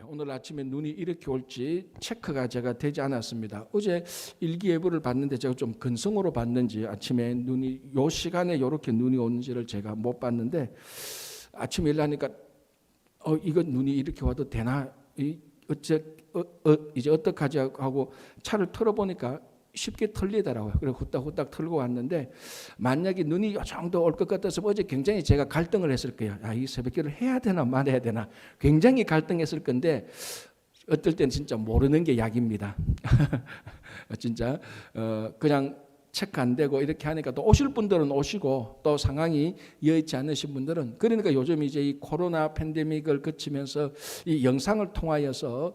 오늘 아침에 눈이 이렇게 올지 체크가 제가 되지 않았습니다. 어제 일기예보를 봤는데 제가 좀 근성으로 봤는지 아침에 눈이 요 시간에 이렇게 눈이 오는지를 제가 못 봤는데 아침에 일어나니까 이거 눈이 이렇게 와도 되나? 이제 어떡하지 하고 차를 털어보니까 쉽게 털리더라고요. 그래서 후딱후딱 털고 왔는데 만약에 눈이 요 정도 올 것 같아서 어제 굉장히 제가 갈등을 했을 거예요. 이 새벽기를 해야 되나 말아야 되나 굉장히 갈등했을 건데 어떨 때는 진짜 모르는 게 약입니다. 진짜 그냥 체크 안 되고 이렇게 하니까 또 오실 분들은 오시고 또 상황이 여의치 않으신 분들은 그러니까 요즘 이제 이 코로나 팬데믹을 거치면서 이 영상을 통하여서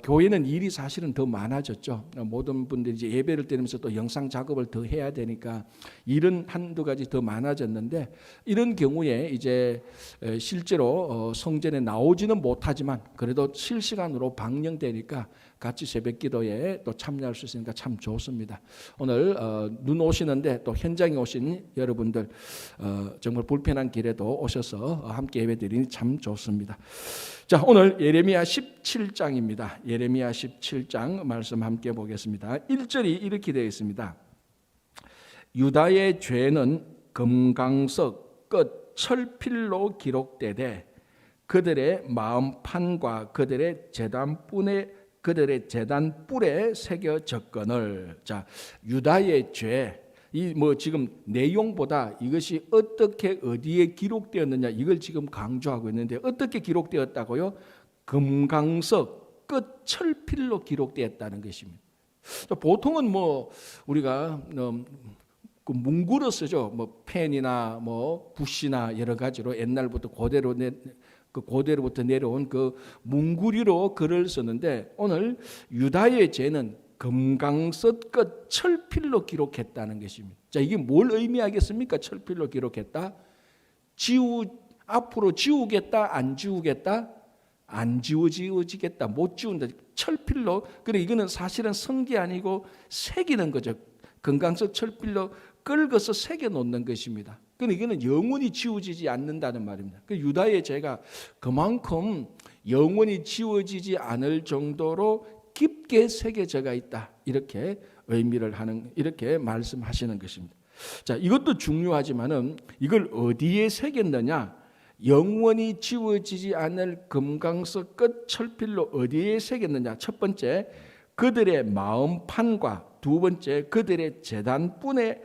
교회는 일이 사실은 더 많아졌죠. 모든 분들이 이제 예배를 드리면서 또 영상 작업을 더 해야 되니까 일은 한두 가지 더 많아졌는데 이런 경우에 이제 실제로 성전에 나오지는 못하지만 그래도 실시간으로 방영되니까 같이 새벽기도에 또 참여할 수 있으니까 참 좋습니다. 오늘 눈 오시는데 또 현장에 오신 여러분들 정말 불편한 길에도 오셔서 함께 예배드리니 참 좋습니다. 자, 오늘 예레미야 17장입니다. 예레미야 17장 말씀 함께 보겠습니다. 1절이 이렇게 되어 있습니다. 유다의 죄는 금강석 끝 철필로 기록되되 그들의 마음판과 그들의 제단 뿔에 새겨졌거늘. 자, 유다의 죄. 이 지금 내용보다 이것이 어떻게 어디에 기록되었느냐 이걸 지금 강조하고 있는데 어떻게 기록되었다고요? 금강석 끝 철필로 기록되었다는 것입니다. 보통은 우리가 그 문구로 쓰죠. 펜이나 붓이나 여러 가지로 옛날부터 고대로부터 내려온 그 문구리로 글을 쓰는데 오늘 유다의 죄는 금강석 끝 철필로 기록했다는 것입니다. 자, 이게 뭘 의미하겠습니까? 철필로 기록했다. 앞으로 지우겠다, 안 지우겠다, 안 지워지겠다, 못 지운다. 철필로. 그래 이거는 사실은 쓴 게 아니고 새기는 거죠. 금강석 철필로 긁어서 새겨 놓는 것입니다. 그런데 이거는 영원히 지워지지 않는다는 말입니다. 유다의 죄가 그만큼 영원히 지워지지 않을 정도로 깊게 새겨져가 있다. 이렇게 의미를 하는, 이렇게 말씀하시는 것입니다. 자, 이것도 중요하지만은 이걸 어디에 새겼느냐? 영원히 지워지지 않을 금강석 끝 철필로 어디에 새겼느냐? 첫 번째, 그들의 마음판과 두 번째, 그들의 제단 뿔에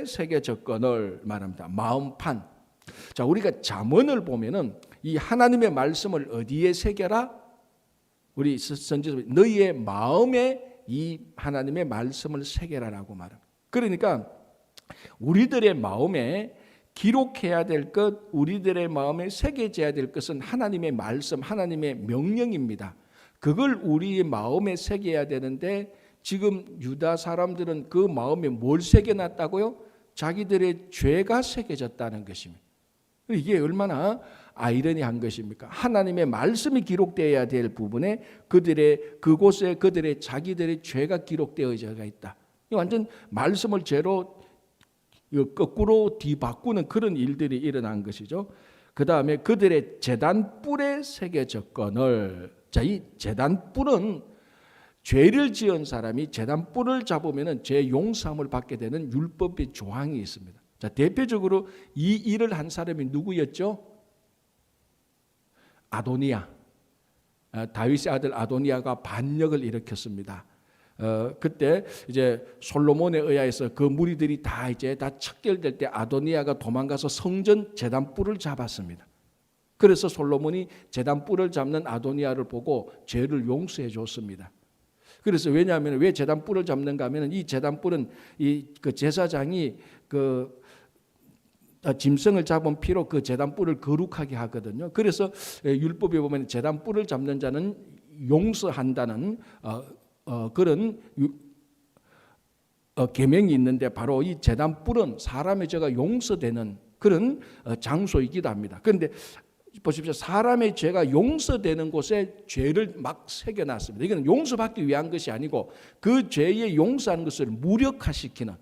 새겨졌거늘 말합니다. 마음판. 자, 우리가 잠언을 보면은 이 하나님의 말씀을 어디에 새겨라? 우리 선지서 너희의 마음에 이 하나님의 말씀을 새겨라라고 말합니다. 그러니까 우리들의 마음에 기록해야 될 것, 우리들의 마음에 새겨져야 될 것은 하나님의 말씀, 하나님의 명령입니다. 그걸 우리의 마음에 새겨야 되는데 지금 유다 사람들은 그 마음에 뭘 새겨놨다고요? 자기들의 죄가 새겨졌다는 것입니다. 이게 얼마나 아이러니한 것입니까? 하나님의 말씀이 기록되어야 될 부분에 그곳에 그들의 자기들의 죄가 기록되어져 있다. 완전 말씀을 죄로 거꾸로 뒤바꾸는 그런 일들이 일어난 것이죠. 그 다음에 그들의 제단 뿔에 새겨졌거늘. 자, 이 제단 뿔은 죄를 지은 사람이 제단 뿔을 잡으면 죄 용서함을 받게 되는 율법의 조항이 있습니다. 자, 대표적으로 이 일을 한 사람이 누구였죠? 아도니아. 다윗의 아들 아도니아가 반역을 일으켰습니다. 그때 이제 솔로몬에 의하여서 그 무리들이 다 척결될 때 아도니아가 도망가서 성전 제단 뿔을 잡았습니다. 그래서 솔로몬이 제단 뿔을 잡는 아도니아를 보고 죄를 용서해 줬습니다. 그래서 왜냐하면 왜 제단 뿔을 잡는가 하면 이 제단 뿔은 그 제사장이 그 짐승을 잡은 피로 그 제단 뿔을 거룩하게 하거든요. 그래서 율법에 보면 제단 뿔을 잡는 자는 용서한다는 그런 계명이 있는데 바로 이 제단 뿔은 사람의 죄가 용서되는 그런 장소이기도 합니다. 그런데 보십시오. 사람의 죄가 용서되는 곳에 죄를 막 새겨놨습니다. 이건 용서받기 위한 것이 아니고 그 죄에 용서하는 것을 무력화시키는.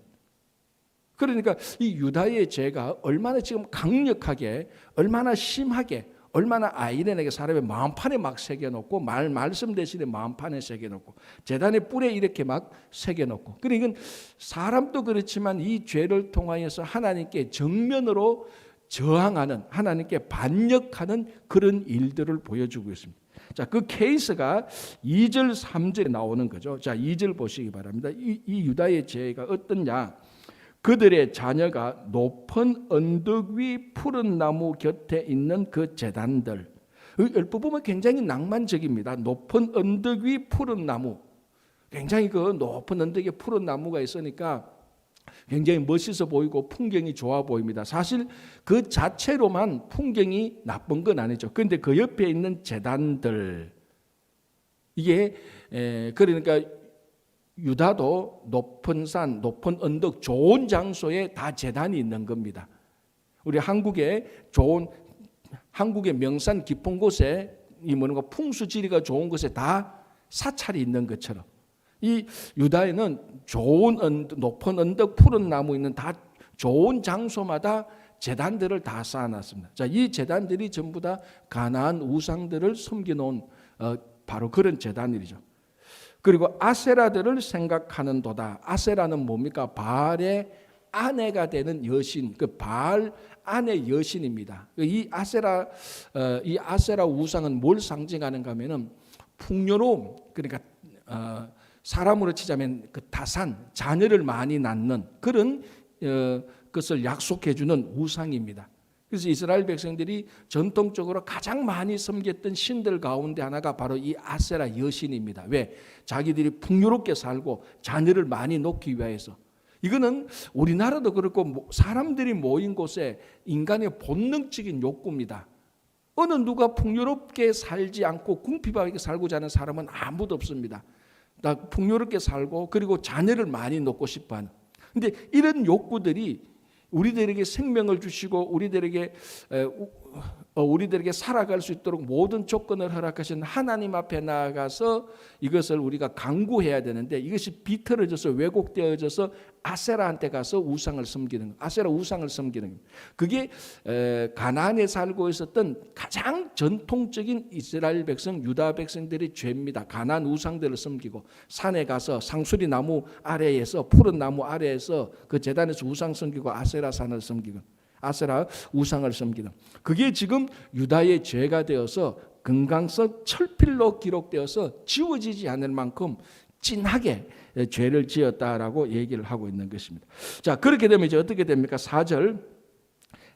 그러니까 이 유다의 죄가 얼마나 지금 강력하게, 얼마나 심하게, 얼마나 아이러니하게 사람의 마음판에 막 새겨놓고 말씀 대신에 마음판에 새겨놓고 제단의 뿔에 이렇게 막 새겨놓고 그러니까 이건 사람도 그렇지만 이 죄를 통하여서 하나님께 정면으로 저항하는 하나님께 반역하는 그런 일들을 보여주고 있습니다. 자, 그 케이스가 2절 3절에 나오는 거죠. 자, 2절 보시기 바랍니다. 이 유다의 죄가 어떠냐? 그들의 자녀가 높은 언덕 위 푸른 나무 곁에 있는 그 제단들. 열법 보면 굉장히 낭만적입니다. 높은 언덕 위 푸른 나무. 굉장히 그 높은 언덕에 푸른 나무가 있으니까 굉장히 멋있어 보이고 풍경이 좋아 보입니다. 사실 그 자체로만 풍경이 나쁜 건 아니죠. 그런데 그 옆에 있는 제단들, 이게 그러니까 유다도 높은 산, 높은 언덕, 좋은 장소에 다 제단이 있는 겁니다. 우리 한국의 명산 깊은 곳에 이 뭔가 풍수지리가 좋은 곳에 다 사찰이 있는 것처럼 이 유다에는 좋은 높은 언덕, 푸른 나무 있는 다 좋은 장소마다 제단들을 다 쌓아놨습니다. 자, 이 제단들이 전부 다 가나안 우상들을 섬겨놓은 바로 그런 제단들이죠. 그리고 아세라들을 생각하는도다. 아세라는 뭡니까? 바알의 아내가 되는 여신, 그 바알 아내 여신입니다. 이 아세라 우상은 뭘 상징하는가 하면은 풍요로움, 그러니까 사람으로 치자면 그 다산, 자녀를 많이 낳는 그런 것을 약속해 주는 우상입니다. 그래서 이스라엘 백성들이 전통적으로 가장 많이 섬겼던 신들 가운데 하나가 바로 이 아세라 여신입니다. 왜? 자기들이 풍요롭게 살고 자녀를 많이 놓기 위해서. 이거는 우리나라도 그렇고 사람들이 모인 곳에 인간의 본능적인 욕구입니다. 어느 누가 풍요롭게 살지 않고 궁핍하게 살고자 하는 사람은 아무도 없습니다. 다 풍요롭게 살고 그리고 자녀를 많이 놓고 싶어하는. 근데 이런 욕구들이 우리들에게 생명을 주시고 우리들에게 살아갈 수 있도록 모든 조건을 허락하신 하나님 앞에 나아가서 이것을 우리가 강구해야 되는데 이것이 비틀어져서 왜곡되어져서 아세라한테 가서 우상을 섬기는, 아세라 우상을 섬기는 겁니다. 그게 가나안에 살고 있었던 가장 전통적인 이스라엘 백성, 유다 백성들의 죄입니다. 가나안 우상들을 섬기고 산에 가서 상수리 나무 아래에서, 푸른 나무 아래에서 그 제단에서 우상 섬기고 아세라 산을 섬기고 아세라 우상을 섬기는, 그게 지금 유다의 죄가 되어서 금강석 철필로 기록되어서 지워지지 않을 만큼 진하게 죄를 지었다라고 얘기를 하고 있는 것입니다. 자, 그렇게 되면 이제 어떻게 됩니까? 4절,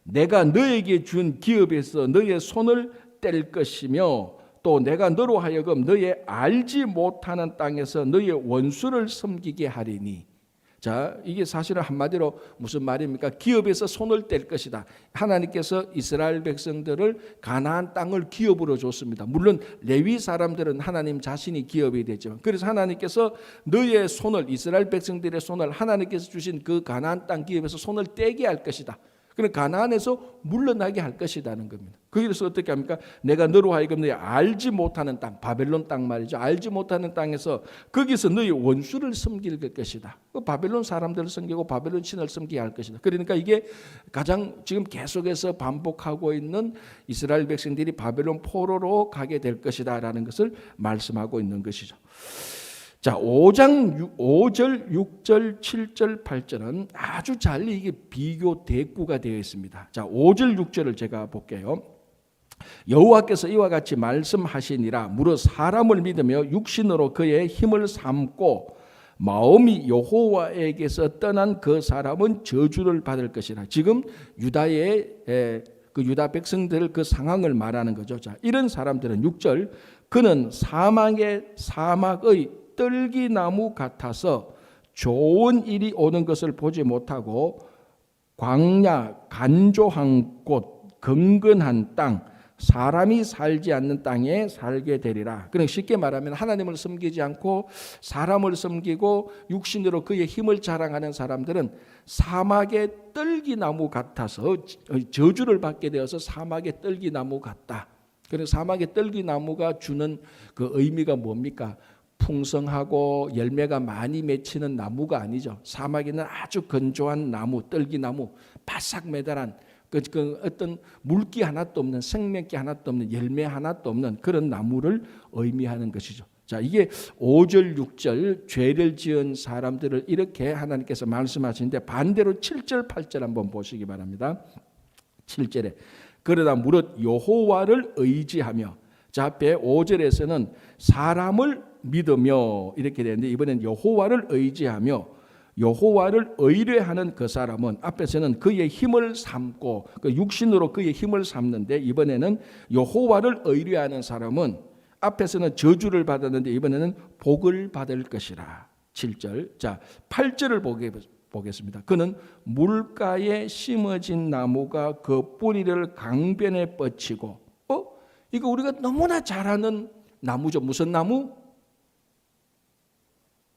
내가 너에게 준 기업에서 너의 손을 뗄 것이며 또 내가 너로 하여금 너의 알지 못하는 땅에서 너의 원수를 섬기게 하리니. 자, 이게 사실은 한마디로 무슨 말입니까? 기업에서 손을 뗄 것이다. 하나님께서 이스라엘 백성들을 가나안 땅을 기업으로 줬습니다. 물론 레위 사람들은 하나님 자신이 기업이 되지만, 그래서 하나님께서 너의 손을, 이스라엘 백성들의 손을 하나님께서 주신 그 가나안 땅 기업에서 손을 떼게 할 것이다. 그럼 가나안에서 물러나게 할 것이라는 겁니다. 거기서 어떻게 합니까? 내가 너로 하여금 너희 알지 못하는 땅, 바벨론 땅 말이죠. 알지 못하는 땅에서 거기서 너희 원수를 섬길 것이다. 그 바벨론 사람들을 섬기고 바벨론 신을 섬기게 할 것이다. 그러니까 이게 가장 지금 계속해서 반복하고 있는 이스라엘 백성들이 바벨론 포로로 가게 될 것이다라는 것을 말씀하고 있는 것이죠. 자, 5절, 6절, 7절, 8절은 아주 잘 이게 비교 대꾸가 되어 있습니다. 자, 5절, 6절을 제가 볼게요. 여호와께서 이와 같이 말씀하시니라. 무릇 사람을 믿으며 육신으로 그의 힘을 삼고 마음이 여호와에게서 떠난 그 사람은 저주를 받을 것이라. 지금 유다의 그 유다 백성들 그 상황을 말하는 거죠. 자, 이런 사람들은 6절, 그는 사막의 떨기나무 같아서 좋은 일이 오는 것을 보지 못하고 광야, 간조한 곳, 건건한 땅, 사람이 살지 않는 땅에 살게 되리라. 그러니까 쉽게 말하면 하나님을 섬기지 않고 사람을 섬기고 육신으로 그의 힘을 자랑하는 사람들은 사막의 떨기나무 같아서 저주를 받게 되어서 사막의 떨기나무 같다. 그래서 사막의 떨기나무가 주는 그 의미가 뭡니까? 풍성하고 열매가 많이 맺히는 나무가 아니죠. 사막에는 아주 건조한 나무, 떨기나무, 바싹 매달한 그 어떤 물기 하나도 없는, 생명기 하나도 없는, 열매 하나도 없는 그런 나무를 의미하는 것이죠. 자, 이게 5절 6절 죄를 지은 사람들을 이렇게 하나님께서 말씀하시는데, 반대로 7절 8절 한번 보시기 바랍니다. 7절에 그러나 무릇 여호와를 의지하며, 자, 앞에 5절에서는 사람을 믿으며 이렇게 되는데, 이번엔 여호와를 의지하며 여호와를 의뢰하는 그 사람은, 앞에서는 그의 힘을 삼고 그 육신으로 그의 힘을 삼는데, 이번에는 여호와를 의뢰하는 사람은 앞에서는 저주를 받았는데 이번에는 복을 받을 것이라. 7절. 자, 8절을 보겠습니다. 그는 물가에 심어진 나무가 그 뿌리를 강변에 뻗치고, 이거 우리가 너무나 잘 아는 나무죠. 무슨 나무?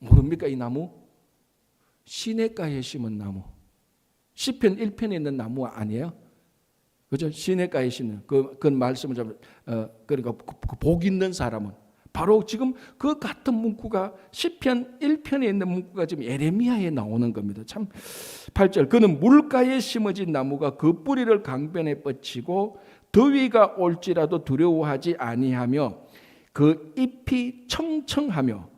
모릅니까? 이 나무? 시냇가에 심은 나무. 시편 1편에 있는 나무 아니에요? 그죠? 시냇가에 심는 그 말씀을 좀 그러니까 복 있는 사람은 바로 지금 그 같은 문구가 시편 1편에 있는 문구가 지금 예레미야에 나오는 겁니다. 참 8절. 그는 물가에 심어진 나무가 그 뿌리를 강변에 뻗치고 더위가 올지라도 두려워하지 아니하며 그 잎이 청청하며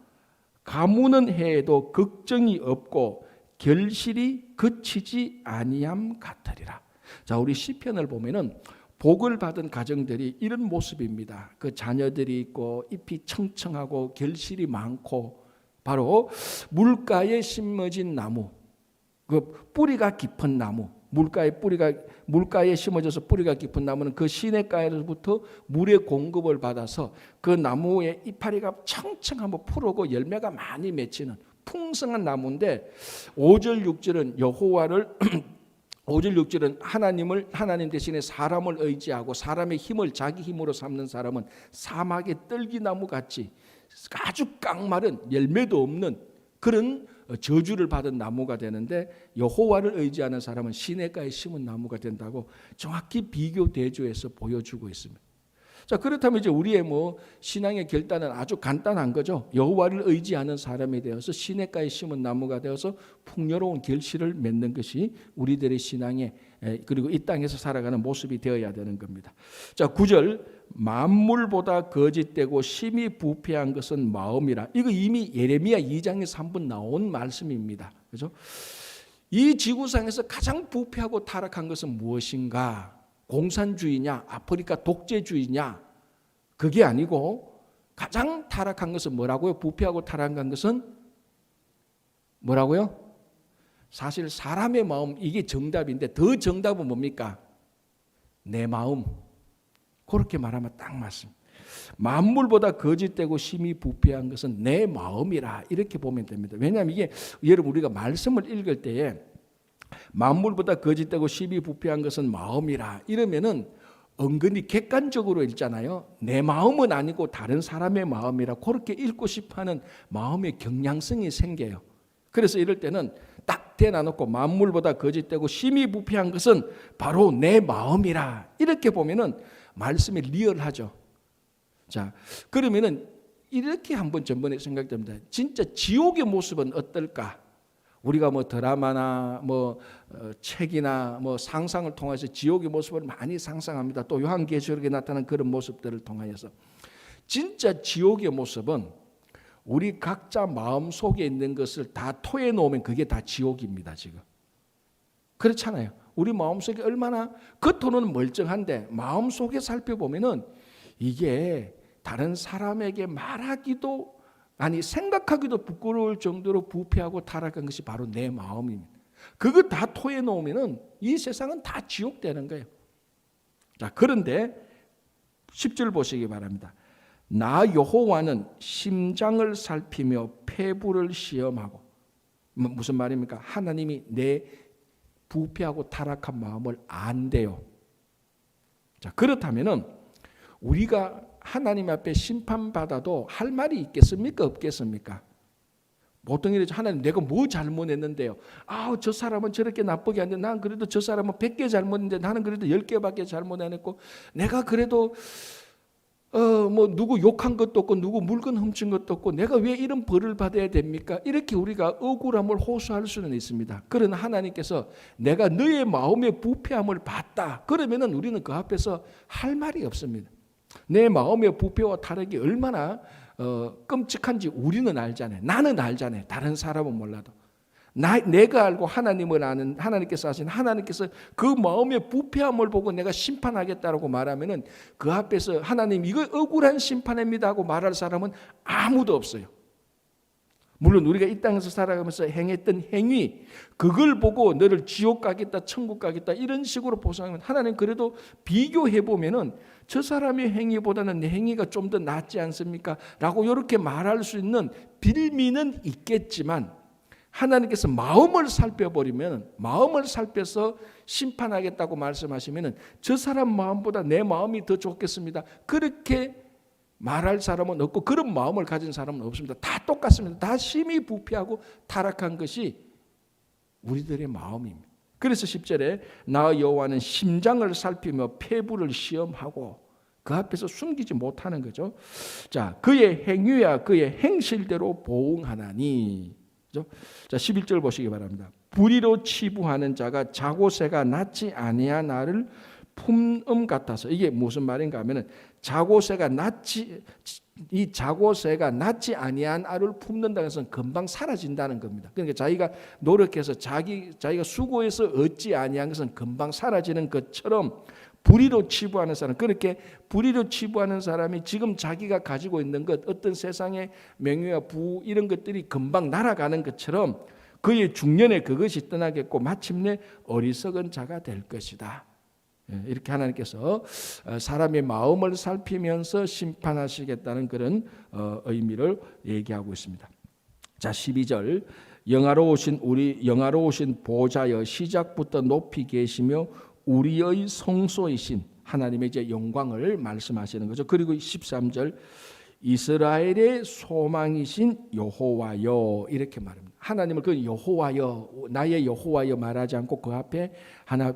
가무는 해에도 걱정이 없고 결실이 그치지 아니함 같으리라. 자, 우리 시편을 보면은 복을 받은 가정들이 이런 모습입니다. 그 자녀들이 있고 잎이 청청하고 결실이 많고, 바로 물가에 심어진 나무, 그 뿌리가 깊은 나무, 물가에 심어져서 뿌리가 깊은 나무는 그 시냇가에서부터 물의 공급을 받아서 그 나무의 이파리가 청청하고 푸르고 열매가 많이 맺히는 풍성한 나무인데, 5절 6절은 여호와를 5절 6절은 하나님 대신에 사람을 의지하고 사람의 힘을 자기 힘으로 삼는 사람은 사막의 떨기나무 같이 아주 깡마른 열매도 없는 그런 저주를 받은 나무가 되는데, 여호와를 의지하는 사람은 시냇가에 심은 나무가 된다고 정확히 비교 대조해서 보여주고 있습니다. 자, 그렇다면 이제 우리의 신앙의 결단은 아주 간단한 거죠. 여호와를 의지하는 사람이 되어서 시냇가에 심은 나무가 되어서 풍요로운 결실을 맺는 것이 우리들의 신앙의, 그리고 이 땅에서 살아가는 모습이 되어야 되는 겁니다. 자, 9절. 만물보다 거짓되고 심히 부패한 것은 마음이라. 이거 이미 예레미야 2장에서 한번 나온 말씀입니다. 그죠? 이 지구상에서 가장 부패하고 타락한 것은 무엇인가? 공산주의냐, 아프리카 독재주의냐? 그게 아니고 가장 타락한 것은 뭐라고요? 부패하고 타락한 것은 뭐라고요? 사실 사람의 마음, 이게 정답인데 더 정답은 뭡니까? 내 마음. 그렇게 말하면 딱 맞습니다. 만물보다 거짓되고 심히 부패한 것은 내 마음이라, 이렇게 보면 됩니다. 왜냐하면 이게 여러분 우리가 말씀을 읽을 때에 만물보다 거짓되고 심히 부패한 것은 마음이라 이러면은 은근히 객관적으로 읽잖아요. 내 마음은 아니고 다른 사람의 마음이라 그렇게 읽고 싶어하는 마음의 경향성이 생겨요. 그래서 이럴 때는 딱 대놔놓고 만물보다 거짓되고 심히 부패한 것은 바로 내 마음이라 이렇게 보면은 말씀이 리얼하죠. 자, 그러면은 이렇게 한번 전번에 생각됩니다. 진짜 지옥의 모습은 어떨까? 우리가 드라마나 책이나 상상을 통해서 지옥의 모습을 많이 상상합니다. 또 요한계시록에 나타난 그런 모습들을 통하여서 진짜 지옥의 모습은 우리 각자 마음 속에 있는 것을 다 토해 놓으면 그게 다 지옥입니다. 지금 그렇잖아요. 우리 마음 속에 얼마나 겉으로는 멀쩡한데 마음 속에 살펴보면은 이게 다른 사람에게 말하기도 생각하기도 부끄러울 정도로 부패하고 타락한 것이 바로 내 마음입니다. 그거 다 토해 놓으면은 이 세상은 다 지옥 되는 거예요. 자, 그런데 10절 보시기 바랍니다. 나 여호와는 심장을 살피며 폐부를 시험하고, 무슨 말입니까? 하나님이 내 부패하고 타락한 마음을 안대요. 자, 그렇다면은 우리가 하나님 앞에 심판받아도 할 말이 있겠습니까? 없겠습니까? 보통 이러죠. 하나님, 내가 뭐 잘못했는데요? 저 사람은 저렇게 나쁘게 하는데 난 그래도 저 사람은 100개 잘못했는데 나는 그래도 10개밖에 잘못 안 했고, 내가 그래도 뭐 누구 욕한 것도 없고 누구 물건 훔친 것도 없고 내가 왜 이런 벌을 받아야 됩니까? 이렇게 우리가 억울함을 호소할 수는 있습니다. 그러나 하나님께서 내가 너의 마음의 부패함을 봤다. 그러면은 우리는 그 앞에서 할 말이 없습니다. 내 마음의 부패와 타락이 얼마나 끔찍한지 우리는 알잖아요. 나는 알잖아요. 다른 사람은 몰라도. 내가 알고 하나님을 아는 하나님께서 하신 하나님께서 그 마음의 부패함을 보고 내가 심판하겠다라고 말하면은 그 앞에서 하나님 이거 억울한 심판입니다 하고 말할 사람은 아무도 없어요. 물론 우리가 이 땅에서 살아가면서 행했던 행위 그걸 보고 너를 지옥 가겠다 천국 가겠다 이런 식으로 보상하면 하나님 그래도 비교해 보면은 저 사람의 행위보다는 내 행위가 좀 더 낫지 않습니까? 라고 이렇게 말할 수 있는 빌미는 있겠지만 하나님께서 마음을 살펴버리면 마음을 살펴서 심판하겠다고 말씀하시면 저 사람 마음보다 내 마음이 더 좋겠습니다. 그렇게 말할 사람은 없고 그런 마음을 가진 사람은 없습니다. 다 똑같습니다. 다 심히 부패하고 타락한 것이 우리들의 마음입니다. 그래서 10절에 나 여호와는 심장을 살피며 폐부를 시험하고 그 앞에서 숨기지 못하는 거죠. 자, 그의 행위야 그의 행실대로 보응하나니. 자, 11절 보시기 바랍니다. 불의로 치부하는 자가 자고새가 낫지 아니한 알을 품음 같아서 이게 무슨 말인가 하면은 자고새가 낫지 아니한 알을 품는다는 것은 금방 사라진다는 겁니다. 그러니까 자기가 노력해서 자기가 수고해서 얻지 아니한 것은 금방 사라지는 것처럼 불의로 치부하는 사람, 그렇게 불의로 치부하는 사람이 지금 자기가 가지고 있는 것, 어떤 세상의 명예와 부 이런 것들이 금방 날아가는 것처럼 그의 중년에 그것이 떠나겠고 마침내 어리석은 자가 될 것이다. 이렇게 하나님께서 사람의 마음을 살피면서 심판하시겠다는 그런 의미를 얘기하고 있습니다. 자, 12절 영화로우신 보좌여 시작부터 높이 계시며 우리의 성소이신 하나님의 이제 영광을 말씀하시는 거죠. 그리고 13절 이스라엘의 소망이신 여호와여 이렇게 말합니다. 하나님을 그 여호와여 나의 여호와여 말하지 않고 그 앞에 하나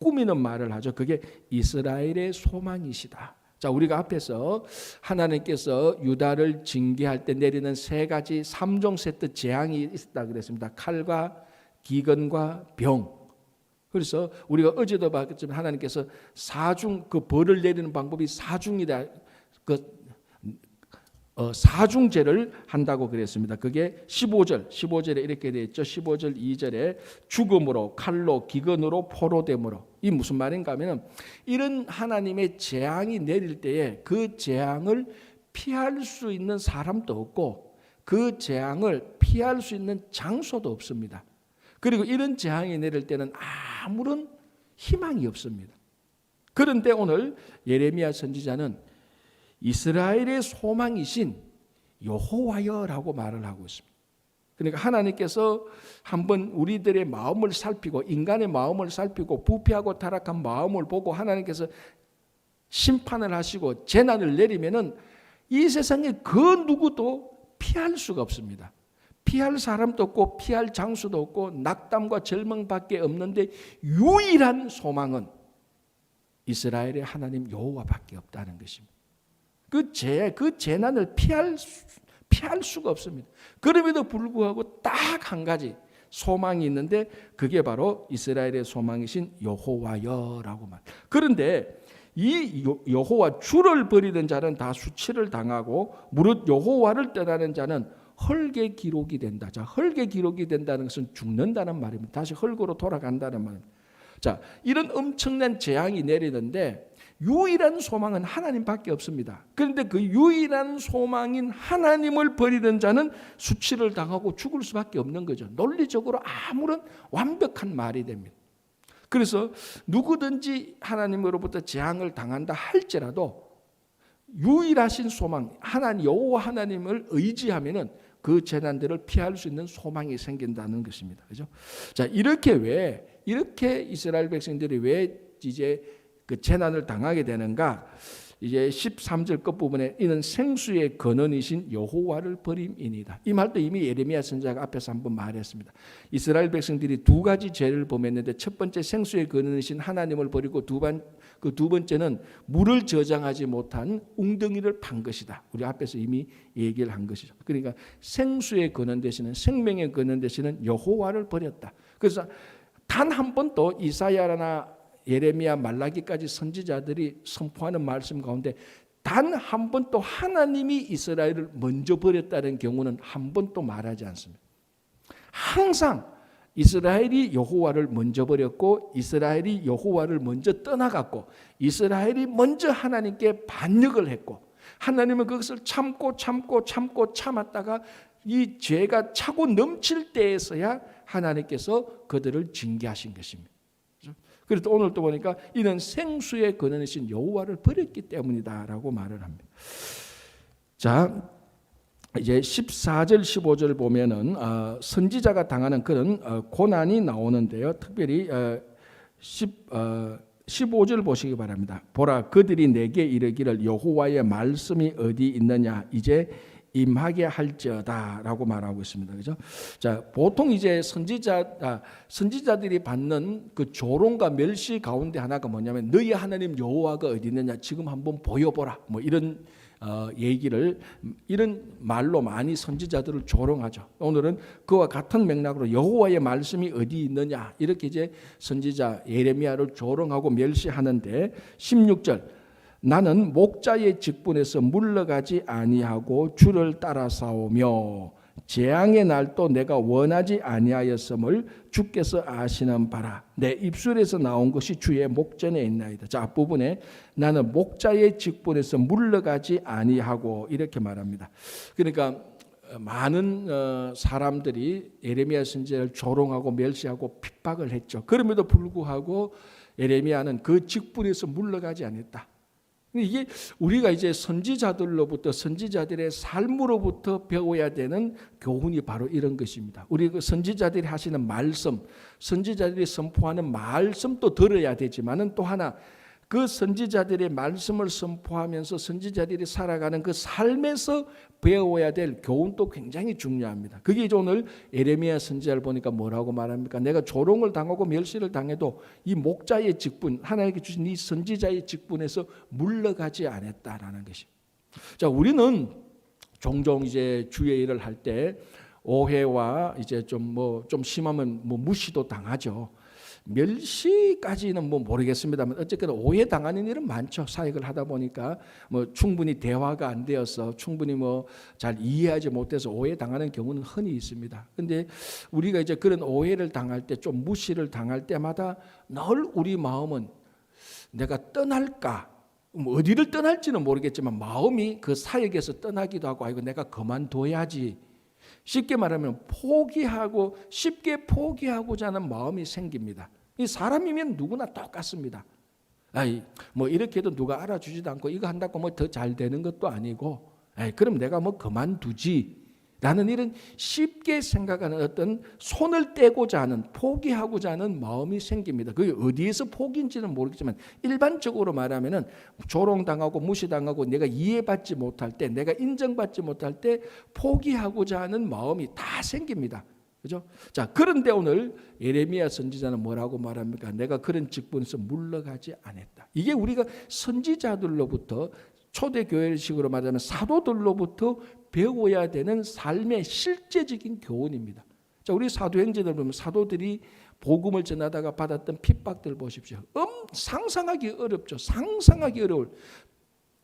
꾸미는 말을 하죠. 그게 이스라엘의 소망이시다. 자, 우리가 앞에서 하나님께서 유다를 징계할 때 내리는 세 가지 3종 세트 재앙이 있었다 그랬습니다. 칼과 기근과 병. 그래서 우리가 어제도 봤지만 하나님께서 사중 그 벌을 내리는 방법이 사중이다. 사중제를 한다고 그랬습니다. 그게 15절에 이렇게 되어 있죠. 15절 2절에 죽음으로 칼로 기근으로 포로됨으로. 이 무슨 말인가 하면 이런 하나님의 재앙이 내릴 때에 그 재앙을 피할 수 있는 사람도 없고 그 재앙을 피할 수 있는 장소도 없습니다. 그리고 이런 재앙이 내릴 때는 아무런 희망이 없습니다. 그런데 오늘 예레미야 선지자는 이스라엘의 소망이신 여호와여라고 말을 하고 있습니다. 그러니까 하나님께서 한번 우리들의 마음을 살피고 인간의 마음을 살피고 부패하고 타락한 마음을 보고 하나님께서 심판을 하시고 재난을 내리면은 이 세상에 그 누구도 피할 수가 없습니다. 피할 사람도 없고 피할 장소도 없고 낙담과 절망밖에 없는데 유일한 소망은 이스라엘의 하나님 여호와밖에 없다는 것입니다. 그 재난을 피할 수가 없습니다. 그럼에도 불구하고 딱 한 가지 소망이 있는데 그게 바로 이스라엘의 소망이신 여호와여라고 말. 그런데 이 여호와 주를 버리는 자는 다 수치를 당하고 무릇 여호와를 떠나는 자는 헐게 기록이 된다. 자, 헐게 기록이 된다는 것은 죽는다는 말입니다. 다시 헐거로 돌아간다는 말입니다. 자, 이런 엄청난 재앙이 내리는데 유일한 소망은 하나님밖에 없습니다. 그런데 그 유일한 소망인 하나님을 버리는 자는 수치를 당하고 죽을 수밖에 없는 거죠. 논리적으로 아무런 완벽한 말이 됩니다. 그래서 누구든지 하나님으로부터 재앙을 당한다 할지라도 유일하신 소망, 하나님 여호와 하나님을 의지하면은 그 재난들을 피할 수 있는 소망이 생긴다는 것입니다. 그죠? 자, 이렇게 이스라엘 백성들이 왜 이제 그 재난을 당하게 되는가? 이제 13절 끝부분에 이는 생수의 근원이신 여호와를 버림이니이다. 이 말도 이미 예레미야 선지자가 앞에서 한번 말했습니다. 이스라엘 백성들이 두 가지 죄를 범했는데 첫 번째 생수의 근원이신 하나님을 버리고 그 두 번째는 물을 저장하지 못한 웅덩이를 판 것이다. 우리 앞에서 이미 얘기를 한 것이죠. 그러니까 생수의 근원 되시는 생명의 근원 되시는 여호와를 버렸다. 그래서 단 한 번도 이사야나 예레미야 말라기까지 선지자들이 선포하는 말씀 가운데 단 한 번도 하나님이 이스라엘을 먼저 버렸다는 경우는 한 번도 말하지 않습니다. 항상 이스라엘이 여호와를 먼저 버렸고 이스라엘이 여호와를 먼저 떠나갔고 이스라엘이 먼저 하나님께 반역을 했고 하나님은 그것을 참고 참았다가 이 죄가 차고 넘칠 때에서야 하나님께서 그들을 징계하신 것입니다. 그래서 오늘 또 보니까 이는 생수의 근원이신 여호와를 버렸기 때문이다라고 말을 합니다. 자, 이제 14절 15절 보면은 선지자가 당하는 그런 고난이 나오는데요. 특별히 15절 보시기 바랍니다. 보라 그들이 내게 이르기를 여호와의 말씀이 어디 있느냐 이제 임하게 할지어다라고 말하고 있습니다. 그죠? 자, 보통 이제 선지자들이 받는 그 조롱과 멸시 가운데 하나가 뭐냐면 너희 하나님 여호와가 어디 있느냐 지금 한번 보여보라. 뭐 이런 얘기를 이런 말로 많이 선지자들을 조롱하죠. 오늘은 그와 같은 맥락으로 여호와의 말씀이 어디 있느냐 이렇게 이제 선지자 예레미야를 조롱하고 멸시하는데 16절 나는 목자의 직분에서 물러가지 아니하고 주를 따라 싸우며 재앙의 날도 내가 원하지 아니하였음을 주께서 아시는 바라. 내 입술에서 나온 것이 주의 목전에 있나이다. 자, 앞부분에 나는 목자의 직분에서 물러가지 아니하고 이렇게 말합니다. 그러니까 많은 사람들이 예레미야 선지자를 조롱하고 멸시하고 핍박을 했죠. 그럼에도 불구하고 예레미야는 그 직분에서 물러가지 않았다. 이게 우리가 이제 선지자들로부터 선지자들의 삶으로부터 배워야 되는 교훈이 바로 이런 것입니다. 우리 그 선지자들이 하시는 말씀, 선지자들이 선포하는 말씀도 들어야 되지만은 또 하나 그 선지자들의 말씀을 선포하면서 선지자들이 살아가는 그 삶에서 배워야 될 교훈도 굉장히 중요합니다. 그게 이제 오늘 예레미야 선지자를 보니까 뭐라고 말합니까? 내가 조롱을 당하고 멸시를 당해도 이 목자의 직분, 하나님께 주신 이 선지자의 직분에서 물러가지 않았다라는 것이. 자, 우리는 종종 이제 주의 일을 할 때 오해와 이제 좀 심하면 무시도 당하죠. 멸시까지는 모르겠습니다만 어쨌거나 오해 당하는 일은 많죠. 사역을 하다 보니까 충분히 대화가 안 되어서 충분히 잘 이해하지 못해서 오해 당하는 경우는 흔히 있습니다. 그런데 우리가 이제 그런 오해를 당할 때 좀 무시를 당할 때마다 늘 우리 마음은 내가 떠날까 어디를 떠날지는 모르겠지만 마음이 그 사역에서 떠나기도 하고 아이고 내가 그만둬야지. 쉽게 말하면 쉽게 포기하고자 하는 마음이 생깁니다. 이 사람이면 누구나 똑같습니다. 이렇게 해도 누가 알아주지도 않고 이거 한다고 더 잘 되는 것도 아니고 그럼 내가 그만두지 라는 이런 쉽게 생각하는 어떤 손을 떼고자 하는 포기하고자 하는 마음이 생깁니다. 그게 어디에서 포기인지는 모르겠지만 일반적으로 말하면은 조롱당하고 무시당하고 내가 이해받지 못할 때 내가 인정받지 못할 때 포기하고자 하는 마음이 다 생깁니다. 그죠? 자, 그런데 오늘 예레미야 선지자는 뭐라고 말합니까? 내가 그런 직분에서 물러가지 않았다. 이게 우리가 선지자들로부터 초대교회식으로 말하자면 사도들로부터 배워야 되는 삶의 실제적인 교훈입니다. 자, 우리 사도행전을 보면 사도들이 복음을 전하다가 받았던 핍박들 보십시오. 상상하기 어렵죠. 상상하기 어려울.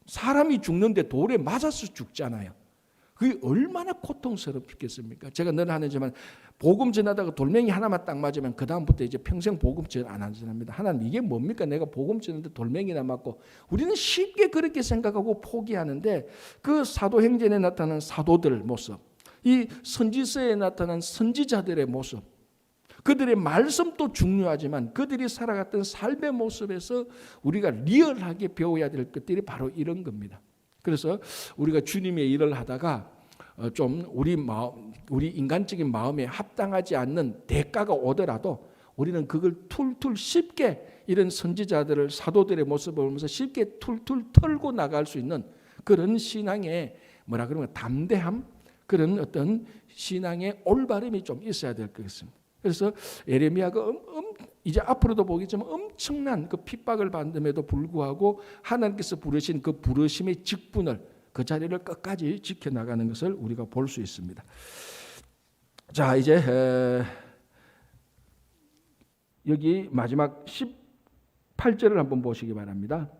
사람이 죽는데 돌에 맞아서 죽잖아요. 그게 얼마나 고통스럽겠습니까? 제가 늘 하는지만 복음 전하다가 돌멩이 하나만 딱 맞으면 그 다음부터 이제 평생 복음 전 안 전합니다. 하나님 이게 뭡니까? 내가 복음 전하는데 돌멩이나 맞고 우리는 쉽게 그렇게 생각하고 포기하는데 그 사도행전에 나타난 사도들 모습, 이 선지서에 나타난 선지자들의 모습, 그들의 말씀도 중요하지만 그들이 살아갔던 삶의 모습에서 우리가 리얼하게 배워야 될 것들이 바로 이런 겁니다. 그래서 우리가 주님의 일을 하다가 좀 우리 인간적인 마음에 합당하지 않는 대가가 오더라도 우리는 그걸 툴툴 쉽게 이런 선지자들을 사도들의 모습을 보면서 쉽게 툴툴 털고 나갈 수 있는 그런 신앙의 뭐라 그러면 담대함, 그런 어떤 신앙의 올바름이 좀 있어야 될 것 같습니다. 그래서 예레미야가 이제 앞으로도 보겠지만 엄청난 그 핍박을 받음에도 불구하고 하나님께서 부르신 그 부르심의 직분을, 그 자리를 끝까지 지켜나가는 것을 우리가 볼 수 있습니다. 자, 이제 여기 마지막 18절을 한번 보시기 바랍니다.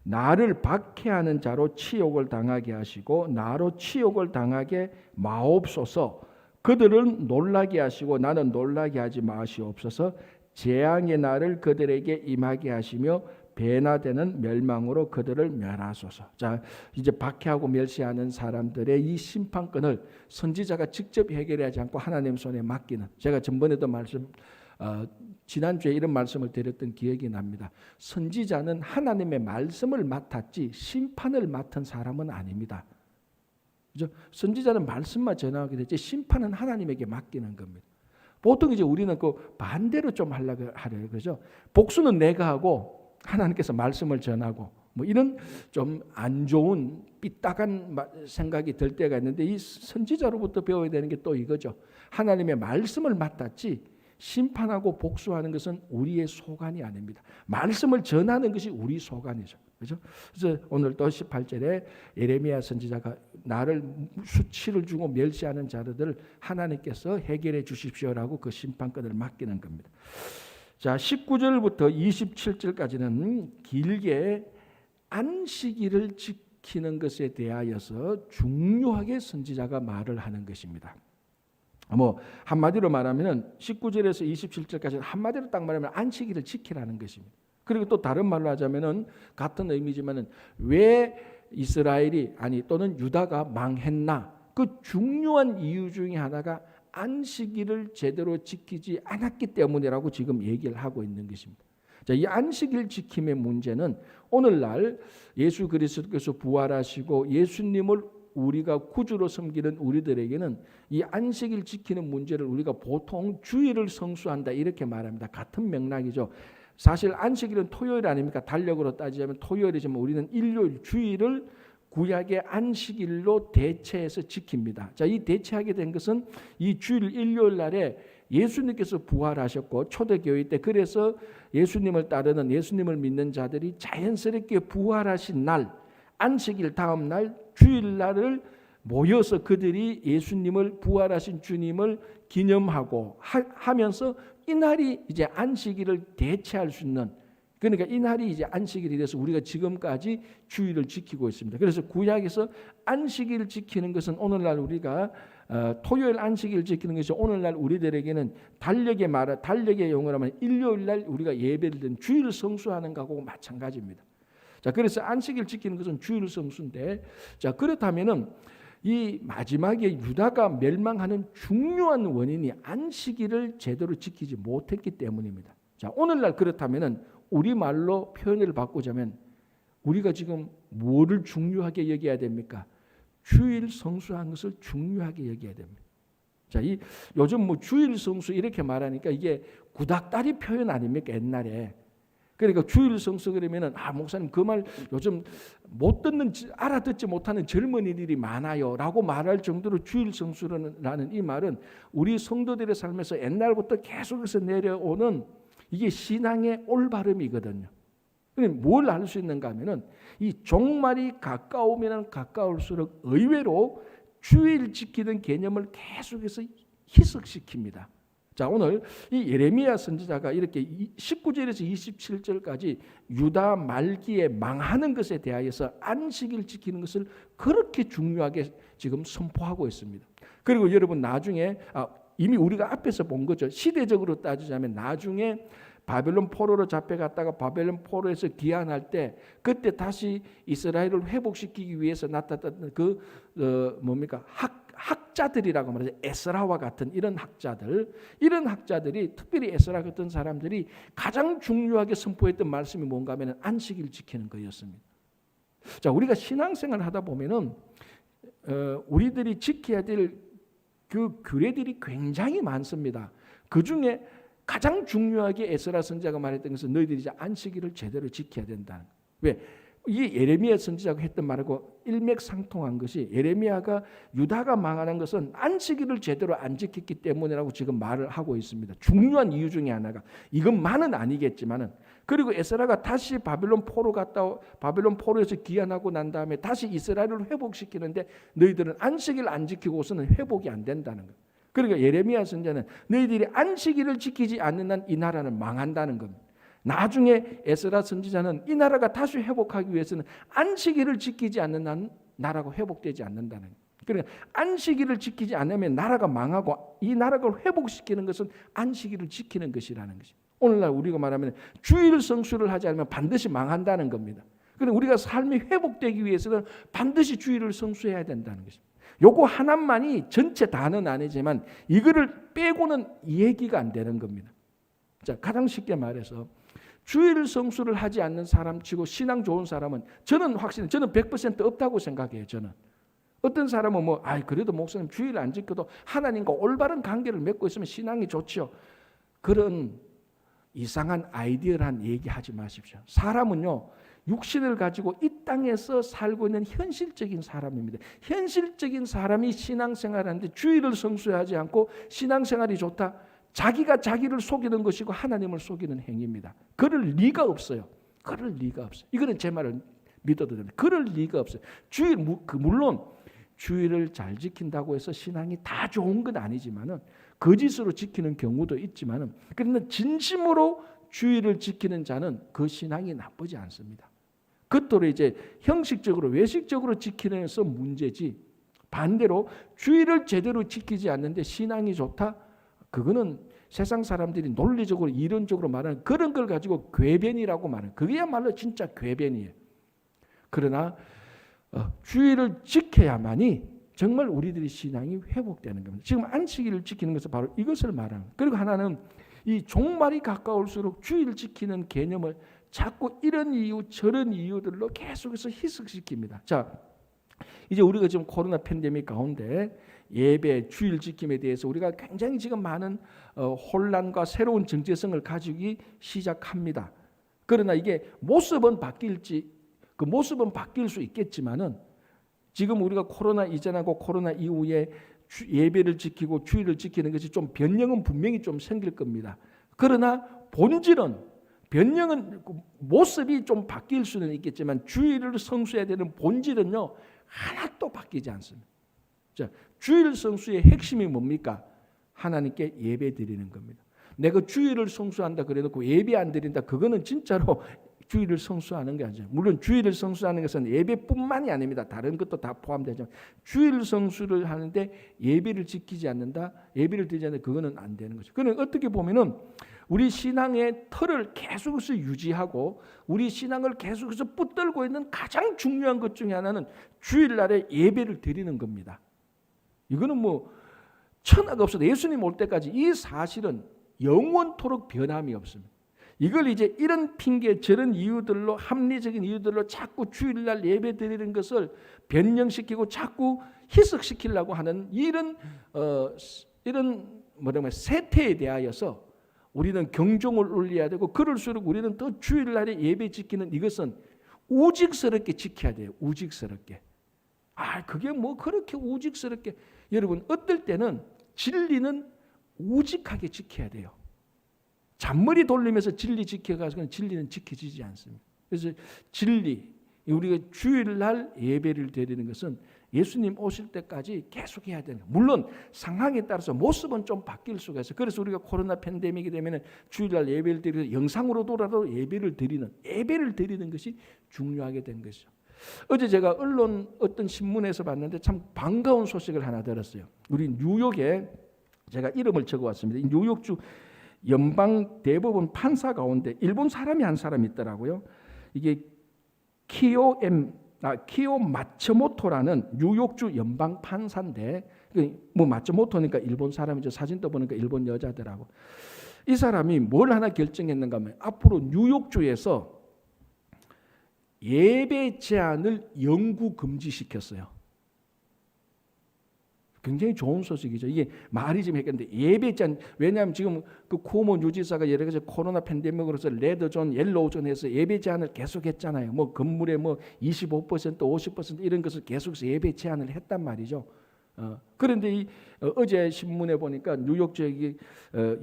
나를 박해하는 자로 치욕을 당하게 하시고 나로 치욕을 당하게 마옵소서. 그들은 놀라게 하시고 나는 놀라게 하지 마시옵소서. 재앙의 날을 그들에게 임하게 하시며 배나 되는 멸망으로 그들을 멸하소서. 자, 이제 박해하고 멸시하는 사람들의 이 심판권을 선지자가 직접 해결하지 않고 하나님 손에 맡기는, 제가 전번에도 지난주에 이런 말씀을 드렸던 기억이 납니다. 선지자는 하나님의 말씀을 맡았지 심판을 맡은 사람은 아닙니다. 그죠? 선지자는 말씀만 전하게 되지 심판은 하나님에게 맡기는 겁니다. 보통 이제 우리는 그 반대로 좀 하려고 그러죠. 복수는 내가 하고 하나님께서 말씀을 전하고, 뭐 이런 좀 안 좋은 삐딱한 생각이 들 때가 있는데, 이 선지자로부터 배워야 되는 게 또 이거죠. 하나님의 말씀을 맡았지 심판하고 복수하는 것은 우리의 소관이 아닙니다. 말씀을 전하는 것이 우리 소관이죠. 그렇죠? 그래서 오늘 또 18절에 예레미야 선지자가 나를 수치를 주고 멸시하는 자들을 하나님께서 해결해 주십시오라고 그 심판권을 맡기는 겁니다. 자, 19절부터 27절까지는 길게 안식일을 지키는 것에 대하여서 중요하게 선지자가 말을 하는 것입니다. 뭐 한마디로 말하면 19절에서 27절까지는 한마디로 딱 말하면 안식일을 지키라는 것입니다. 그리고 또 다른 말로 하자면은 같은 의미지만은 왜 이스라엘이 또는 유다가 망했나, 그 중요한 이유 중에 하나가 안식일을 제대로 지키지 않았기 때문이라고 지금 얘기를 하고 있는 것입니다. 자, 이 안식일 지킴의 문제는 오늘날 예수 그리스도께서 부활하시고 예수님을 우리가 구주로 섬기는 우리들에게는 이 안식일 지키는 문제를 우리가 보통 주일을 성수한다 이렇게 말합니다. 같은 맥락이죠. 사실 안식일은 토요일 아닙니까? 달력으로 따지자면 토요일이지만 우리는 일요일, 주일을 구약의 안식일로 대체해서 지킵니다. 자, 이 대체하게 된 것은 이 주일 일요일 날에 예수님께서 부활하셨고 초대교회 때 그래서 예수님을 따르는, 예수님을 믿는 자들이 자연스럽게 부활하신 날, 안식일 다음 날 주일날을 모여서 그들이 예수님을, 부활하신 주님을 기념하고 하면서 이 날이 이제 안식일을 대체할 수 있는, 그러니까 이 날이 이제 안식일이 돼서 우리가 지금까지 주일을 지키고 있습니다. 그래서 구약에서 안식일을 지키는 것은 오늘날 우리가 토요일 안식일 지키는 것이 오늘날 우리들에게는 달력의 용어로 하면 일요일날 우리가 예배를 드린 주일 성수하는 것하고 마찬가지입니다. 자, 그래서 안식일 지키는 것은 주일 성수인데, 자, 그렇다면은 이 마지막에 유다가 멸망하는 중요한 원인이 안식일을 제대로 지키지 못했기 때문입니다. 자, 오늘날 그렇다면은 우리말로 표현을 바꾸자면 우리가 지금 뭐를 중요하게 여겨야 됩니까? 주일 성수한 것을 중요하게 여겨야 됩니다. 자, 요즘 뭐 주일 성수 이렇게 말하니까 이게 구닥다리 표현 아닙니까? 옛날에. 그러니까 주일 성수 그러면은 목사님 그 말 요즘 못 듣는, 알아듣지 못하는 젊은이들이 많아요라고 말할 정도로 주일 성수라는 이 말은 우리 성도들의 삶에서 옛날부터 계속해서 내려오는 이게 신앙의 올바름이거든요. 뭘 알 수 있는가 하면은 이 종말이 가까우면 가까울수록 의외로 주일 지키는 개념을 계속해서 희석시킵니다. 자, 오늘 이 예레미야 선지자가 이렇게 19절에서 27절까지 유다 말기에 망하는 것에 대하여서 안식일 지키는 것을 그렇게 중요하게 지금 선포하고 있습니다. 그리고 여러분 나중에 이미 우리가 앞에서 본 거죠. 시대적으로 따지자면 나중에 바벨론 포로로 잡혀갔다가 바벨론 포로에서 귀환할 때 그때 다시 이스라엘을 회복시키기 위해서 나타났던 그 학자들이라고 말하죠. 에스라와 같은 이런 학자들이 특별히 에스라 같은 사람들이 가장 중요하게 선포했던 말씀이 뭔가 하면 안식일 지키는 거였습니다. 자, 우리가 신앙생활 하다 보면은 우리들이 지켜야 될 그 규례들이 굉장히 많습니다. 그 중에 가장 중요하게 에스라 선지자가 말했던 것은 너희들이 이제 안식일을 제대로 지켜야 된다는 거예요. 왜? 이 예레미야 선지자가 했던 말하고 일맥상통한 것이 예레미야가 유다가 망하는 것은 안식일을 제대로 안 지켰기 때문이라고 지금 말을 하고 있습니다. 중요한 이유 중에 하나가 이것만은 아니겠지만은 그리고 에스라가 다시 바벨론 포로에서 귀환하고 난 다음에 다시 이스라엘을 회복시키는데 너희들은 안식일 안 지키고서는 회복이 안 된다는 거예요. 그러니까 예레미야 선지자는 너희들이 안식일을 지키지 않는 한 이 나라는 망한다는 겁니다. 나중에 에스라 선지자는 이 나라가 다시 회복하기 위해서는 안식일을 지키지 않는 한 나라가 회복되지 않는다는 거예요. 그러니까 안식일을 지키지 않으면 나라가 망하고 이 나라를 회복시키는 것은 안식일을 지키는 것이라는 것이죠. 오늘날 우리가 말하면 주일 성수를 하지 않으면 반드시 망한다는 겁니다. 그런데 우리가 삶이 회복되기 위해서는 반드시 주일을 성수해야 된다는 것입니다. 요거 하나만이 전체 다는 아니지만 이거를 빼고는 얘기가 안 되는 겁니다. 자, 가장 쉽게 말해서 주일 성수를 하지 않는 사람치고 신앙 좋은 사람은 저는 100% 없다고 생각해요. 저는 어떤 사람은 그래도 목사님 주일 안 지켜도 하나님과 올바른 관계를 맺고 있으면 신앙이 좋죠. 그런 이상한 아이디어란 얘기하지 마십시오. 사람은요 육신을 가지고 이 땅에서 살고 있는 현실적인 사람입니다. 현실적인 사람이 신앙생활하는데 주일을 성수하지 않고 신앙생활이 좋다. 자기가 자기를 속이는 것이고 하나님을 속이는 행위입니다. 그럴 리가 없어요. 그럴 리가 없어요. 이거는 제 말을 믿어도 됩니다. 그럴 리가 없어요. 물론 주일을 잘 지킨다고 해서 신앙이 다 좋은 건 아니지만은 거짓으로 지키는 경우도 있지만은 그러나 진심으로 주일을 지키는 자는 그 신앙이 나쁘지 않습니다. 그토록 이제 형식적으로 외식적으로 지키는 것은 문제지 반대로 주일을 제대로 지키지 않는데 신앙이 좋다? 그거는 세상 사람들이 논리적으로 이론적으로 말하는 그런 걸 가지고 궤변이라고 말해요. 그게야말로 진짜 궤변이에요. 그러나 주일을 지켜야만이 정말 우리들의 신앙이 회복되는 겁니다. 지금 안식일을 지키는 것은 바로 이것을 말하는 거예요. 그리고 하나는 이 종말이 가까울수록 주일을 지키는 개념을 자꾸 이런 이유 저런 이유들로 계속해서 희석시킵니다. 자, 이제 우리가 지금 코로나 팬데믹 가운데 예배, 주일 지킴에 대해서 우리가 굉장히 지금 많은 혼란과 새로운 정체성을 가지기 시작합니다. 그러나 이게 모습은 바뀔 수 있겠지만은 지금 우리가 코로나 이전하고 코로나 이후에 예배를 지키고 주일을 지키는 것이 좀 변형은 분명히 좀 생길 겁니다. 그러나 변형은 모습이 좀 바뀔 수는 있겠지만 주일을 성수해야 되는 본질은요 하나도 바뀌지 않습니다. 자, 주일 성수의 핵심이 뭡니까? 하나님께 예배 드리는 겁니다. 내가 주일을 성수한다 그래놓고 예배 안 드린다 그거는 진짜로 주일을 성수하는 게 아니죠. 물론 주일을 성수하는 것은 예배뿐만이 아닙니다. 다른 것도 다 포함되죠. 주일 성수를 하는데 예배를 지키지 않는다, 예배를 드리지 않는다 그거는 안 되는 거죠. 그는 어떻게 보면은 우리 신앙의 틀을 계속해서 유지하고 우리 신앙을 계속해서 붙들고 있는 가장 중요한 것 중에 하나는 주일날에 예배를 드리는 겁니다. 이거는 천하가 없어도 예수님 올 때까지 이 사실은 영원토록 변함이 없습니다. 이걸 이제 이런 핑계 저런 이유들로 합리적인 이유들로 자꾸 주일날 예배 드리는 것을 변형시키고 자꾸 희석시키려고 하는 이런 세태에 대하여서 우리는 경종을 울려야 되고 그럴수록 우리는 또 주일날에 예배 지키는 이것은 우직스럽게 지켜야 돼요. 우직스럽게. 그게 그렇게 우직스럽게 여러분 어떨 때는 진리는 우직하게 지켜야 돼요. 잔머리 돌리면서 진리 지켜가지고 진리는 지켜지지 않습니다. 그래서 우리가 주일날 예배를 드리는 것은 예수님 오실 때까지 계속해야 되는 거예요. 물론 상황에 따라서 모습은 좀 바뀔 수가 있어요. 그래서 우리가 코로나 팬데믹이 되면 주일날 예배를 드리고 영상으로라도 예배를 드리는 것이 중요하게 된 것이죠. 어제 제가 어떤 신문에서 봤는데 참 반가운 소식을 하나 들었어요. 우리 뉴욕에 제가 이름을 적어왔습니다. 뉴욕주 연방 대법원 판사 가운데 일본 사람이 한 사람 있더라고요. 이게 키요 마츠모토라는 뉴욕주 연방 판사인데 마츠모토니까 일본 사람이죠. 사진 떠보니까 일본 여자더라고. 이 사람이 뭘 하나 결정했는가 하면 앞으로 뉴욕주에서 예배 제한을 영구 금지시켰어요. 굉장히 좋은 소식이죠. 이게 말이 좀 했겠는데 예배 제한, 왜냐하면 지금 그 쿠오모 주지사가 여러 가지 코로나 팬데믹으로서 레드존, 옐로우존에서 예배 제한을 계속했잖아요. 뭐 건물에 뭐 25%, 50% 이런 것을 계속해서 예배 제한을 했단 말이죠. 그런데 어제 신문에 보니까 뉴욕주의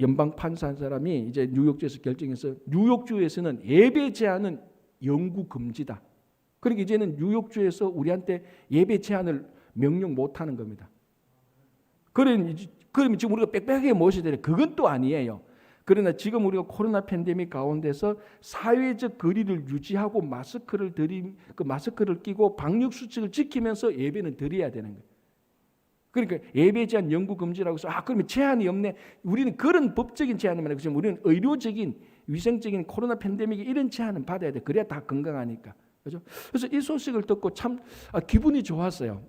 연방 판사 한 사람이 이제 뉴욕주에서 결정해서 뉴욕주에서는 예배 제한은 영구 금지다. 그러니까 이제는 뉴욕주에서 우리한테 예배 제한을 명령 못 하는 겁니다. 그러면 지금 우리가 빽빽하게 모셔야 되는 그건 또 아니에요. 그러나 지금 우리가 코로나 팬데믹 가운데서 사회적 거리를 유지하고 마스크를 끼고 방역 수칙을 지키면서 예배는 드려야 되는 거예요. 그러니까 예배 제한 영구 금지라고 해서 그러면 제한이 없네. 우리는 그런 법적인 제한은 아니고 우리는 의료적인 위생적인 코로나 팬데믹에 이런 제한은 받아야 돼. 그래야 다 건강하니까. 그렇죠? 그래서 이 소식을 듣고 참 기분이 좋았어요.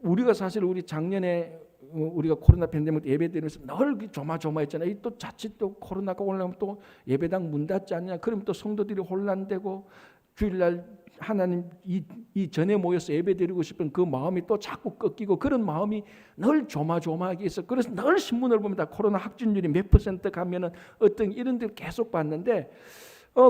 우리가 사실 우리 작년에 우리가 코로나 팬데믹 예배드리면서 늘 조마조마했잖아요. 또 자칫 또 코로나가 올라오면 또 예배당 문 닫지 않냐. 그러면 또 성도들이 혼란되고 주일날 하나님 이 전에 모여서 예배드리고 싶은 그 마음이 또 자꾸 꺾이고 그런 마음이 늘 조마조마하게 있어. 그래서 늘 신문을 보면 다 코로나 확진율이 몇 % 가면은 어떤 이런 데를 계속 봤는데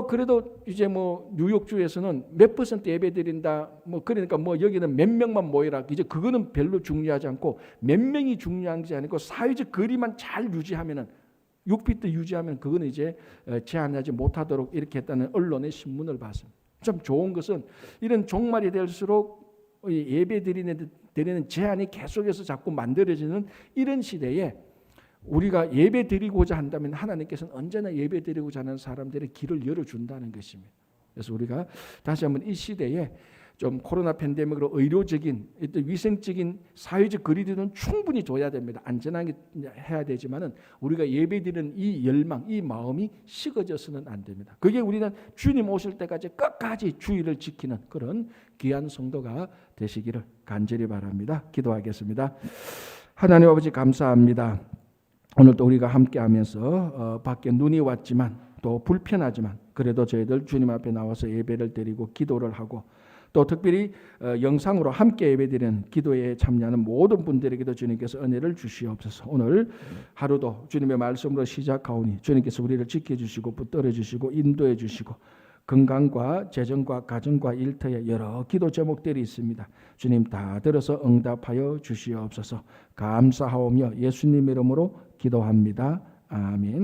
그래도 이제 뭐 뉴욕주에서는 몇 % 예배드린다. 뭐 그러니까 뭐 여기는 몇 명만 모이라. 이제 그거는 별로 중요하지 않고 몇 명이 중요한 게 아니고 사회적 거리만 잘 유지하면은 6피트 유지하면 그거는 이제 제한하지 못하도록 이렇게 했다는 언론의 신문을 봤습니다. 참 좋은 것은 이런 종말이 될수록 예배 드리는 제한이 계속해서 자꾸 만들어지는 이런 시대에 우리가 예배 드리고자 한다면 하나님께서는 언제나 예배 드리고자 하는 사람들의 길을 열어준다는 것입니다. 그래서 우리가 다시 한번 이 시대에 좀 코로나 팬데믹으로 의료적인 위생적인 사회적 거리두기는 충분히 줘야 됩니다. 안전하게 해야 되지만은 우리가 예배드리는 이 열망, 이 마음이 식어져서는 안 됩니다. 그게 우리는 주님 오실 때까지 끝까지 주의를 지키는 그런 귀한 성도가 되시기를 간절히 바랍니다. 기도하겠습니다. 하나님 아버지 감사합니다. 오늘도 우리가 함께하면서 밖에 눈이 왔지만 또 불편하지만 그래도 저희들 주님 앞에 나와서 예배를 드리고 기도를 하고 또 특별히 영상으로 함께 예배드리는 기도에 참여하는 모든 분들에게도 주님께서 은혜를 주시옵소서. 오늘 하루도 주님의 말씀으로 시작하오니 주님께서 우리를 지켜주시고 붙들어 주시고 인도해 주시고 건강과 재정과 가정과 일터에 여러 기도 제목들이 있습니다. 주님 다 들어서 응답하여 주시옵소서. 감사하오며 예수님 이름으로 기도합니다. 아멘.